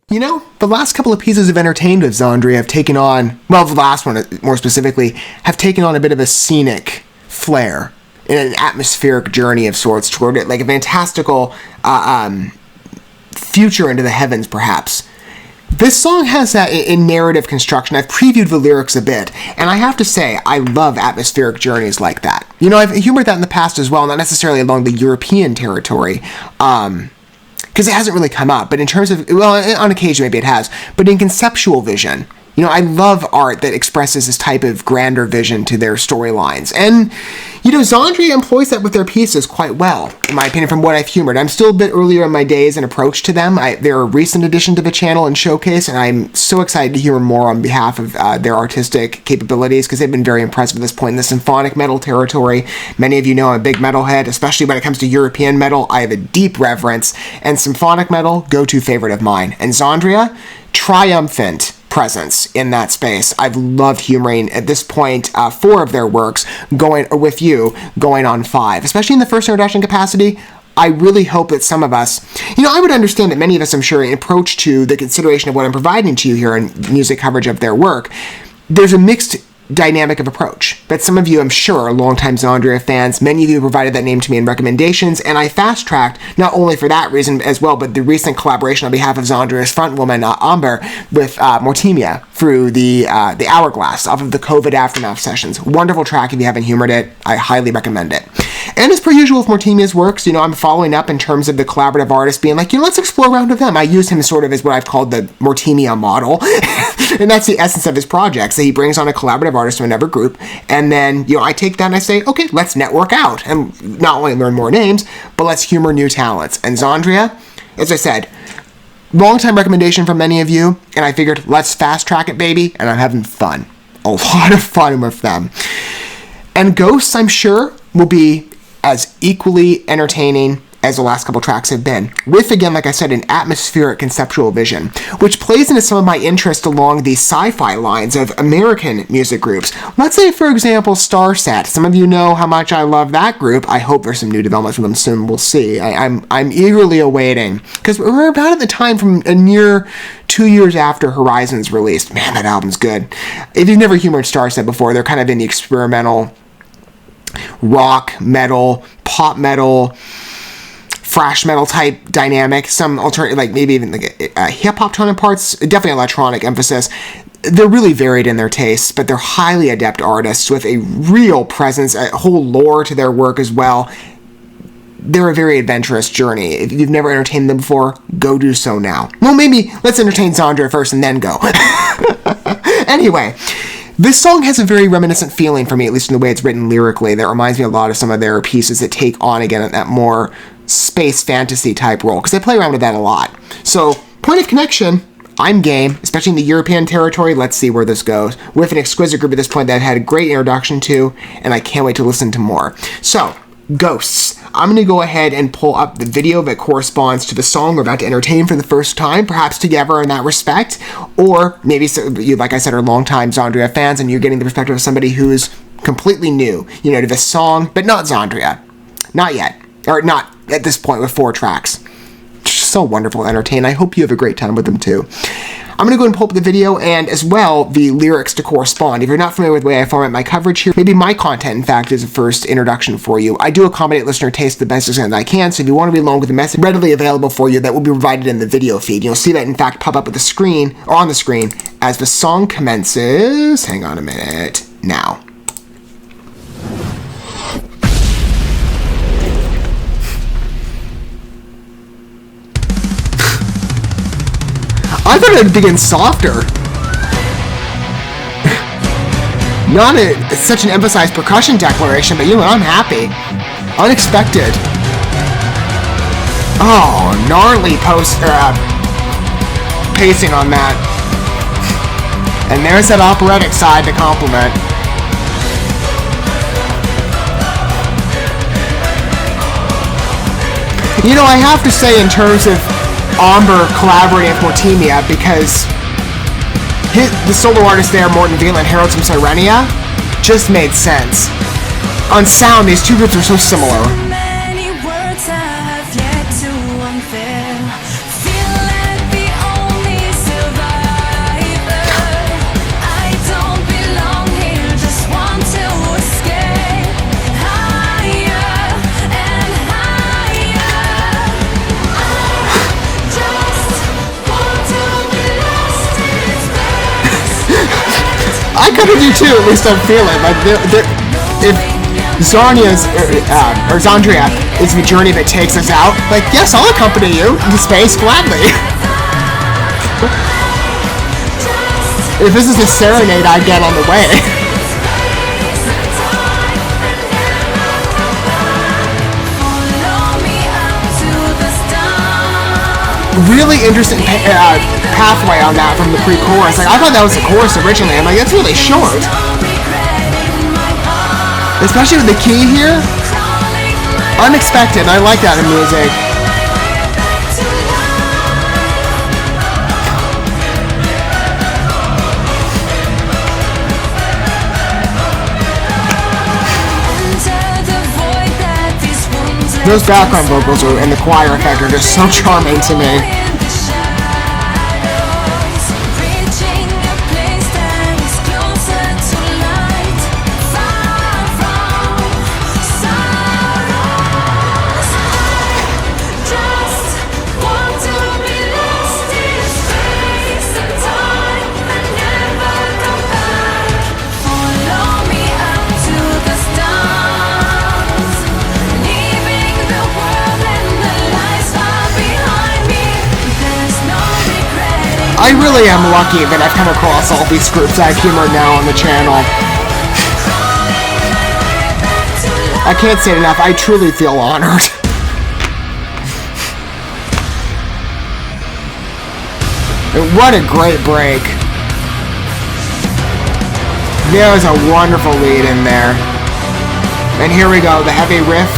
You know, the last couple of pieces of entertainment of XANDRIA have taken on, well, the last one more specifically, have taken on a bit of a scenic flair in an atmospheric journey of sorts toward it, like a fantastical future into the heavens, perhaps. This song has that in narrative construction. I've previewed the lyrics a bit, and I have to say, I love atmospheric journeys like that. You know, I've humored that in the past as well, not necessarily along the European territory, because it hasn't really come up, but in terms of, well, on occasion maybe it has, but in conceptual vision, you know, I love art that expresses this type of grander vision to their storylines. And, you know, XANDRIA employs that with their pieces quite well, in my opinion, from what I've humored. I'm still a bit earlier in my days and approach to them. They're a recent addition to the channel and showcase, and I'm so excited to hear more on behalf of their artistic capabilities, because they've been very impressive at this point in the symphonic metal territory. Many of you know I'm a big metalhead, especially when it comes to European metal. I have a deep reverence, and symphonic metal, go-to favorite of mine. And XANDRIA, triumphant presence in that space. I've loved humoring at this point 4 of their works going on 5, especially in the first introduction capacity. I really hope that some of us, you know, I would understand that many of us, I'm sure, in approach to the consideration of what I'm providing to you here in music coverage of their work, there's a mixed dynamic of approach. But some of you, I'm sure, are longtime XANDRIA fans. Many of you provided that name to me in recommendations, and I fast-tracked, not only for that reason as well, but the recent collaboration on behalf of XANDRIA's frontwoman, Amber, with Mortimia through the Hourglass off of the COVID Aftermath sessions. Wonderful track. If you haven't humored it, I highly recommend it. And as per usual with Mortimia's works, you know, I'm following up in terms of the collaborative artist being like, you know, let's explore around with them. I use him sort of as what I've called the Mortimia model. And that's the essence of his projects, that he brings on a collaborative artist from another group, and then, you know, I take that and I say, okay, let's network out, and not only learn more names, but let's humor new talents. And XANDRIA, as I said, long-time recommendation from many of you, and I figured, let's fast-track it, baby, and I'm having fun. A lot of fun with them. And Ghosts, I'm sure, will be as equally entertaining as the last couple tracks have been, with, again, like I said, an atmospheric conceptual vision, which plays into some of my interest along the sci-fi lines of American music groups. Let's say, for example, Starset. Some of you know how much I love that group. I hope there's some new developments from them soon. We'll see. I'm eagerly awaiting, because we're about at the time from a near 2 years after Horizon's released. Man, that album's good. If you've never humored Starset before, they're kind of in the experimental rock, metal, pop metal, thrash metal type dynamic, some alternative, like maybe even like a hip-hop tone in parts, definitely electronic emphasis. They're really varied in their tastes, but they're highly adept artists with a real presence, a whole lore to their work as well. They're a very adventurous journey. If you've never entertained them before, go do so now. Well, maybe let's entertain XANDRIA first and then go. Anyway, this song has a very reminiscent feeling for me, at least in the way it's written lyrically, that reminds me a lot of some of their pieces that take on, again, that more space fantasy type role, because I play around with that a lot. So, point of connection, I'm game, especially in the European territory. Let's see where this goes. With an exquisite group at this point that I've had a great introduction to, and I can't wait to listen to more. So, Ghosts. I'm going to go ahead and pull up the video that corresponds to the song we're about to entertain for the first time, perhaps together in that respect, or maybe, you, like I said, are longtime XANDRIA fans, and you're getting the perspective of somebody who's completely new, you know, to this song, but not XANDRIA. Not yet. Or not at this point with 4 tracks. So wonderful and entertaining. I hope you have a great time with them too. I'm going to go ahead and pull up the video and as well the lyrics to correspond. If you're not familiar with the way I format my coverage here, maybe my content in fact is a first introduction for you. I do accommodate listener taste the best extent that I can, so if you want to read along with the message readily available for you, that will be provided in the video feed. You'll see that in fact pop up at the screen, or on the screen, as the song commences. Hang on a minute. Now. I thought it would begin softer. Not such an emphasized percussion declaration, but you know, I'm happy. Unexpected. Oh, gnarly pacing on that. And there's that operatic side to compliment. You know, I have to say, in terms of Amber collaborating with Mortimia, because the solo artist there, Morten Veland, Heralds from Sirenia, just made sense. On sound, these two groups are so similar. I kind of do too, at least I'm feeling. Like, if Zarnia's, or Xandria is the journey that takes us out, like, yes, I'll accompany you into space gladly. If this is the serenade I get on the way. Really interesting pathway on that from the pre-chorus. Like, I thought that was the chorus originally. I'm like, that's really short. Especially with the key here. Unexpected. I like that in music. Those background vocals and the choir effect are just so charming to me. I really am lucky that I've come across all these groups I've humored now on the channel. I can't say it enough, I truly feel honored. And what a great break. There is a wonderful lead in there. And here we go, the heavy riff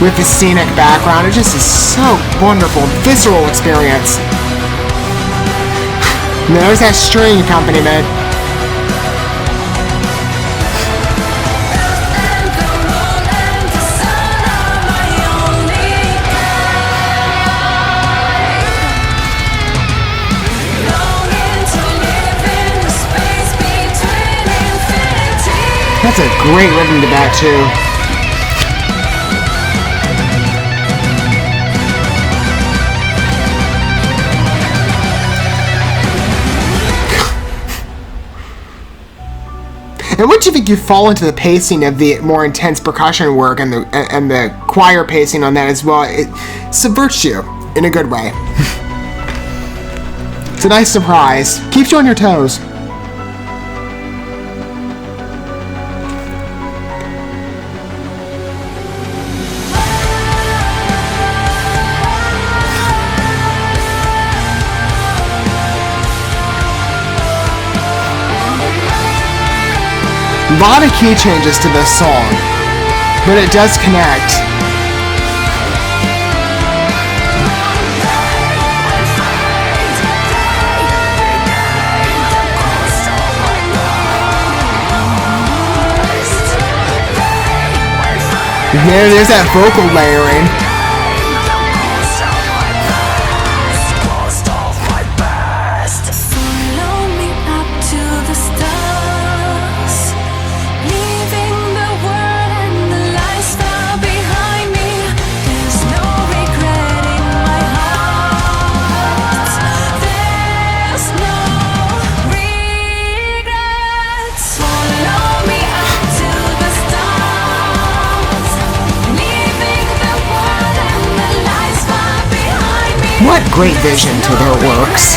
with the scenic background. It just is so wonderful, visceral experience. And there's that string accompaniment. That's a great rhythm to that too. And once you think you fall into the pacing of the more intense percussion work and the choir pacing on that as well, it subverts you in a good way. It's a nice surprise. Keeps you on your toes. A lot of key changes to this song, but it does connect. There's that vocal layering. What great vision to their works.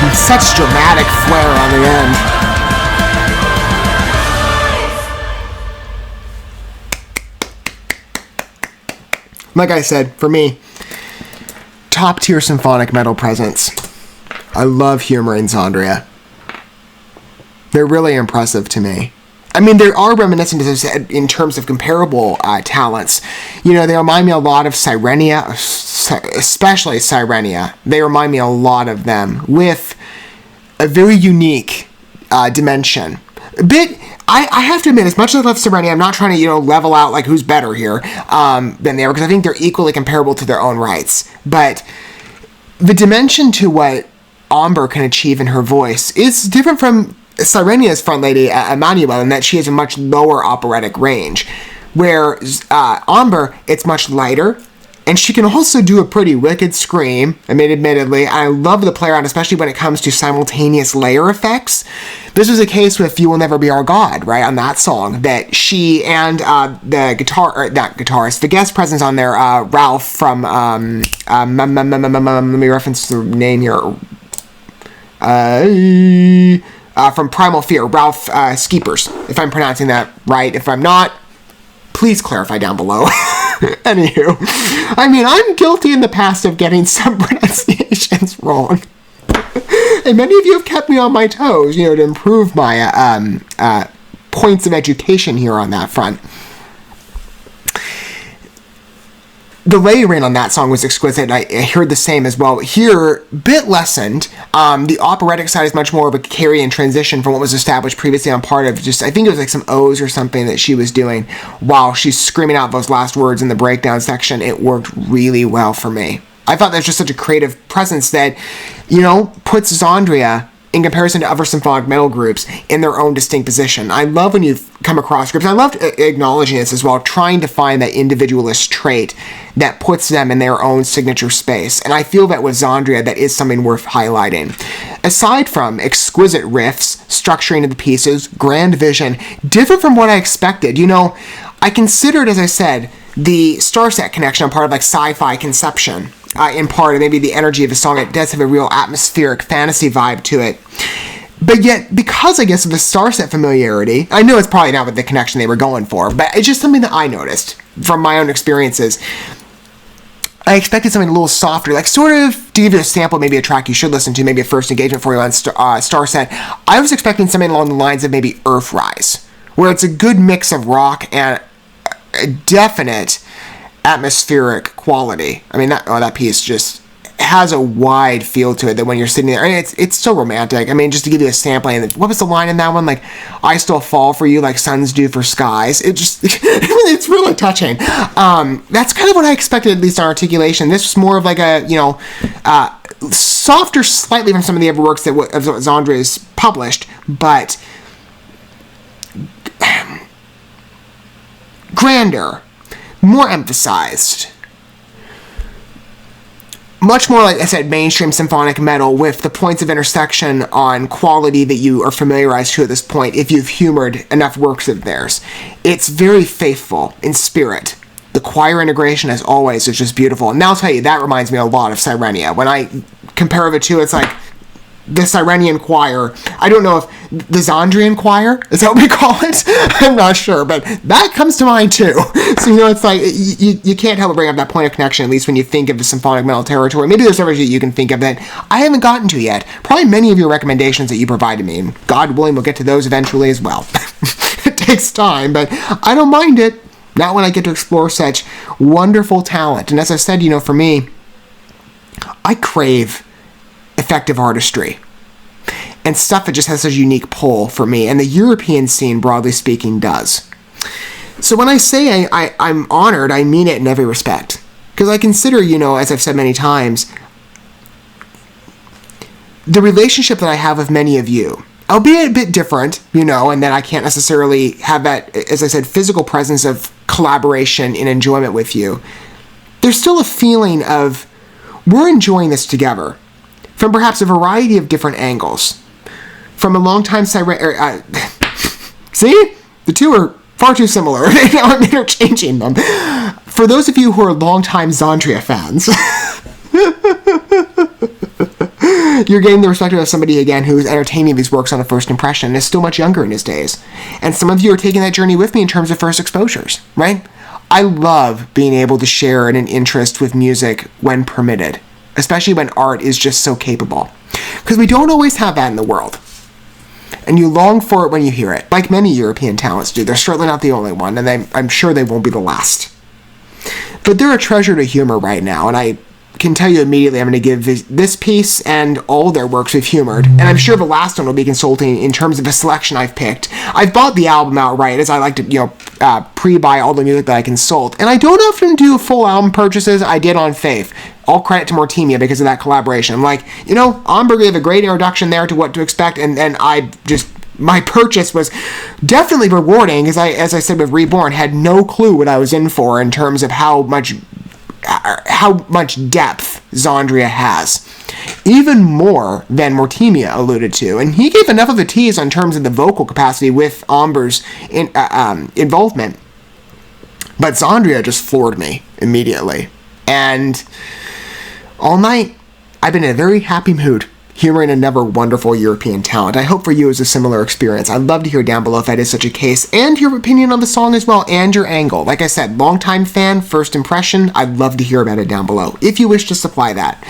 And such dramatic flair on the end. Like I said, for me, top tier symphonic metal presence. I love humor in Xandria. They're really impressive to me. I mean, there are reminiscences in terms of comparable talents. You know, they remind me a lot of Sirenia, especially Sirenia. They remind me a lot of them, with a very unique dimension. I have to admit, as much as I love Sirenia, I'm not trying to, level out like who's better here than they are, because I think they're equally comparable to their own rights. But the dimension to what Amber can achieve in her voice is different from Sirenia's front lady, Emmanuel, in that she has a much lower operatic range. Where Amber, it's much lighter, and she can also do a pretty wicked scream, admittedly. I love the play around, especially when it comes to simultaneous layer effects. This was a case with You Will Never Be Our God, right, on that song, that she and the guest presence on there, Ralph from, let me reference the name here, from Primal Fear, Ralph Skeepers, if I'm pronouncing that right. If I'm not, please clarify down below. Anywho, I'm guilty in the past of getting some pronunciations wrong. And many of you have kept me on my toes, to improve my points of education here on that front. The layering on that song was exquisite, and I heard the same as well. Here, bit lessened. The operatic side is much more of a carry and transition from what was established previously on part of I think it was like some O's or something that she was doing while she's screaming out those last words in the breakdown section. It worked really well for me. I thought that was just such a creative presence that, puts XANDRIA in comparison to other symphonic metal groups in their own distinct position. I love when you come across groups, I loved acknowledging this as well, trying to find that individualist trait that puts them in their own signature space. And I feel that with XANDRIA, that is something worth highlighting. Aside from exquisite riffs, structuring of the pieces, grand vision, different from what I expected. I considered, as I said, the Starset connection on part of like sci-fi conception. In part, of maybe the energy of the song, it does have a real atmospheric fantasy vibe to it. But yet, because I guess of the Starset familiarity, I know it's probably not what the connection they were going for, but it's just something that I noticed from my own experiences. I expected something a little softer, like sort of, to give you a sample, maybe a track you should listen to, maybe a first engagement for you on Starset. I was expecting something along the lines of maybe Earthrise, where it's a good mix of rock and a definite atmospheric quality. That piece just has a wide feel to it that when you're sitting there, and it's so romantic. Just to give you a sampling, what was the line in that one? Like, I still fall for you like suns do for skies. It just, it's really touching. That's kind of what I expected, at least on articulation. This was more of like a, softer slightly from some of the other works that XANDRIA's published, but grander, more emphasized, much more, like I said, mainstream symphonic metal, with the points of intersection on quality that you are familiarized to at this point if you've humored enough works of theirs. It's very faithful in spirit. The choir integration, as always, is just beautiful. And I'll tell you, that reminds me a lot of Sirenia. When I compare the two, it's like the Sirenian choir. I don't know if the XANDRIan choir, is that what we call it? I'm not sure, but that comes to mind too. So, it's like, you can't help but bring up that point of connection, at least when you think of the symphonic metal territory. Maybe there's others that you can think of that I haven't gotten to yet. Probably many of your recommendations that you provided me, and God willing, we'll get to those eventually as well. It takes time, but I don't mind it. Not when I get to explore such wonderful talent. And as I said, for me, I crave effective artistry and stuff that just has such a unique pull for me, and the European scene, broadly speaking, does. So when I say I'm honored, I mean it in every respect, because I consider, as I've said many times, the relationship that I have with many of you, albeit a bit different, and that I can't necessarily have that, as I said, physical presence of collaboration and enjoyment with you. There's still a feeling of we're enjoying this together, from perhaps a variety of different angles. From a long-time see? The two are far too similar. I'm interchanging them. For those of you who are long-time XANDRIA fans, you're getting the perspective of somebody, again, who is entertaining these works on a first impression and is still much younger in his days. And some of you are taking that journey with me in terms of first exposures, right? I love being able to share an interest with music when permitted, especially when art is just so capable. Because we don't always have that in the world. And you long for it when you hear it, like many European talents do. They're certainly not the only one, and I'm sure they won't be the last. But they're a treasure to humor right now, and I can tell you immediately I'm going to give this piece and all their works we've humored. And I'm sure the last one will be consulting in terms of a selection I've picked. I've bought the album outright, as I like to, pre-buy all the music that I consult. And I don't often do full album purchases. I did on Faith. All credit to Mortemia because of that collaboration. I'm like, Amber gave a great introduction there to what to expect, and my purchase was definitely rewarding, as I said with Reborn, had no clue what I was in for in terms of how much depth XANDRIA has. Even more than Mortemia alluded to. And he gave enough of a tease in terms of the vocal capacity with Amber's involvement. But XANDRIA just floored me immediately. And all night, I've been in a very happy mood, humoring another wonderful European talent. I hope for you it's a similar experience. I'd love to hear down below if that is such a case, and your opinion on the song as well, and your angle. Like I said, longtime fan, first impression, I'd love to hear about it down below, if you wish to supply that.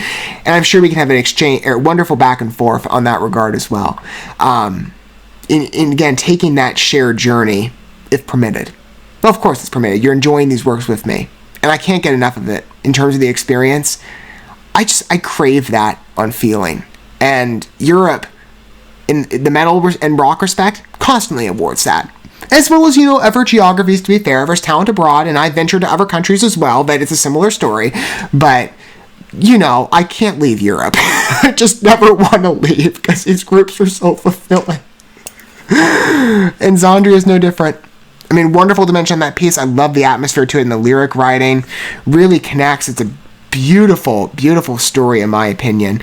And I'm sure we can have an exchange, or wonderful back and forth on that regard as well. Again, taking that shared journey, if permitted. Well, of course it's permitted. You're enjoying these works with me, and I can't get enough of it in terms of the experience. I crave that on feeling. And Europe, in the metal and rock respect, constantly awards that. As well as, other geographies, to be fair. There's talent abroad, and I venture to other countries as well, but it's a similar story. But, I can't leave Europe. I just never want to leave, because these groups are so fulfilling. And XANDRIA is no different. I mean, wonderful to mention that piece. I love the atmosphere to it, and the lyric writing really connects. It's a beautiful, beautiful story, in my opinion.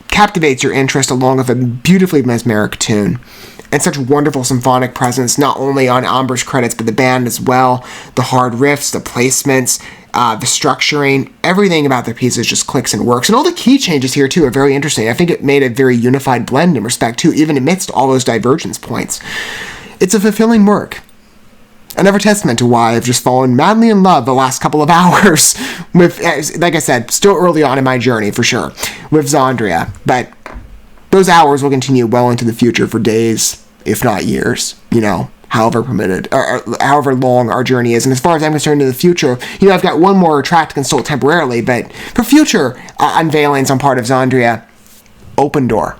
Captivates your interest along with a beautifully mesmeric tune. And such wonderful symphonic presence, not only on Amber's credits, but the band as well. The hard riffs, the placements, the structuring, everything about the pieces just clicks and works. And all the key changes here, too, are very interesting. I think it made a very unified blend in respect, too, even amidst all those divergence points. It's a fulfilling work. Another testament to why I've just fallen madly in love the last couple of hours with, like I said, still early on in my journey, for sure, with XANDRIA. But those hours will continue well into the future for days, if not years, however permitted, or however long our journey is. And as far as I'm concerned in the future, I've got one more track to consult temporarily, but for future unveilings on part of XANDRIA, open door,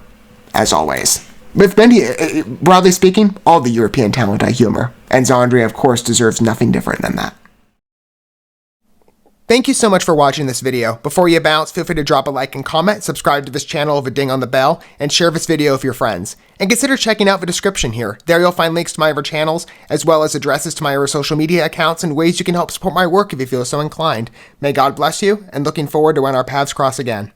as always. With Bendy, broadly speaking, all the European talent I humor, and XANDRIA, of course, deserves nothing different than that. Thank you so much for watching this video. Before you bounce, feel free to drop a like and comment, subscribe to this channel with a ding on the bell, and share this video with your friends. And consider checking out the description here. There you'll find links to my other channels, as well as addresses to my other social media accounts and ways you can help support my work if you feel so inclined. May God bless you, and looking forward to when our paths cross again.